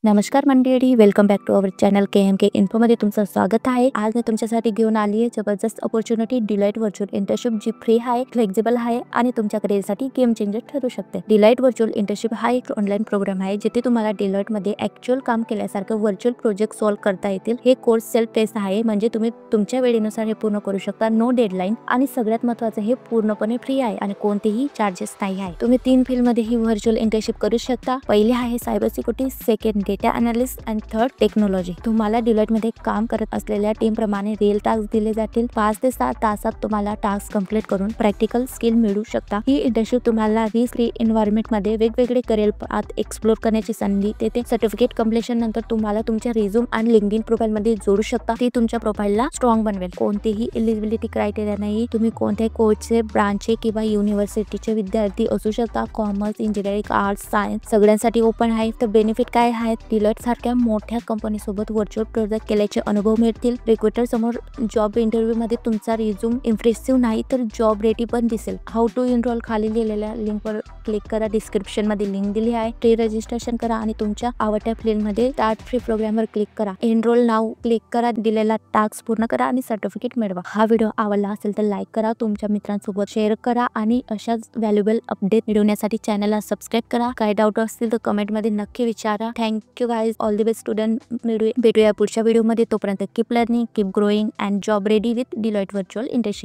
नमस्कार मंडळी, welcome back to our channel KMK इन्फोमध्ये तुमचं स्वागत आहे। आज मी तुमच्यासाठी घेऊन आली आहे जबरदस्त अपॉर्च्युनिटी डिलाइट व्हर्च्युअल इंटर्नशिप जी फ्री आहे, फ्लेक्झिबल आहे आणि तुमच्या करिअरसाठी गेम चेंजर ठरू शकते। डिलाइट व्हर्च्युअल इंटर्नशिप हा एक ऑनलाईन प्रोग्राम आहे जिथे तुम्हाला डिलाइट मध्ये ऍक्च्युअल काम केल्यासारखं व्हर्च्युअल प्रोजेक्ट सॉल्व्ह करता येतील। हे कोर्स सेल्फ टेस्ट आहे, म्हणजे तुम्ही तुमच्या वेळेनुसार हे पूर्ण करू शकता, नो डेडलाईन आणि सगळ्यात महत्त्वाचं हे पूर्णपणे फ्री आहे आणि कोणतेही चार्जेस नाही आहे। तुम्ही 3 फील्ड मध्ये ही व्हर्च्युअल इंटर्नशिप करू शकता। पहिले आहे cyber security, second data analyst आणि थर्ड टेक्नॉलॉजी। तुम्हाला डिलाइट मध्ये काम करत असलेल्या टीम प्रमाणे रिअल टास्क दिले जातील। 5 ते 7 तासात तुम्हाला टास्क कंप्लीट करून प्रॅक्टिकल स्किल मिळू शकता। ही इंटर्नशिप तुम्हाला रिस्क फ्री एन्व्हायरमेंट मध्ये वेगवेगळे करिअर पाथ एक्सप्लोर करण्याची संधी देते। सर्टिफिकेट कंप्लीशन नंतर तुम्हाला तुमच्या रिझ्यूम आणि लिंक्डइन प्रोफाइल मध्ये जोडू शकता। ती तुमच्या प्रोफाइलला स्ट्रॉंग बनवेल। कोणतेही एलिजिबिलिटी क्रायटेरिया नाही, तुम्ही कोणत्याही कोर्सचे, ब्रांचचे किंवा युनिव्हर्सिटीचे विद्यार्थी असू शकता। कॉमर्स, इंजिनिअरिंग, आर्ट्स, सायन्स सगळ्यांसाठी ओपन आहे। तर बेनिफिट काय आहेत? डिलाइट सारख्या मोठ्या कंपनी सोबत व्हर्च्युअल प्रोजेक्ट केल्याचे अनुभव मिळतील। रिक्रुटर समोर जॉब इंटरव्ह्यू मध्ये तुमचा रिझ्यूम इम्प्रेसिव्ह नाही तर जॉब रेडी पण दिसेल। हाऊ टू एनरोल खाली दिलेल्या लिंकवर क्लिक करा। डिस्क्रिप्शन मध्ये लिंक दिली आहे। प्री रजिस्ट्रेशन करा आणि तुमच्या आवडत्या फील्ड मध्ये स्टार्ट फ्री प्रोग्रामवर क्लिक करा। एनरोल नाव क्लिक करा। दिलेला टास्क पूर्ण करा आणि सर्टिफिकेट मिळवा। हा व्हिडिओ आवडला असेल तर लाईक करा, तुमच्या मित्रांसोबत शेअर करा आणि अशाच व्हॅल्युएबल अपडेट मिळवण्यासाठी चॅनलला सबस्क्राईब करा। काही डाऊट असतील तर कमेंट मध्ये नक्की विचारा। Thank you guys, all the best student. भेटूया पुढच्या व्हिडिओ मध्ये। तोपर्यंत keep learning, keep growing and job ready with delight virtual internship.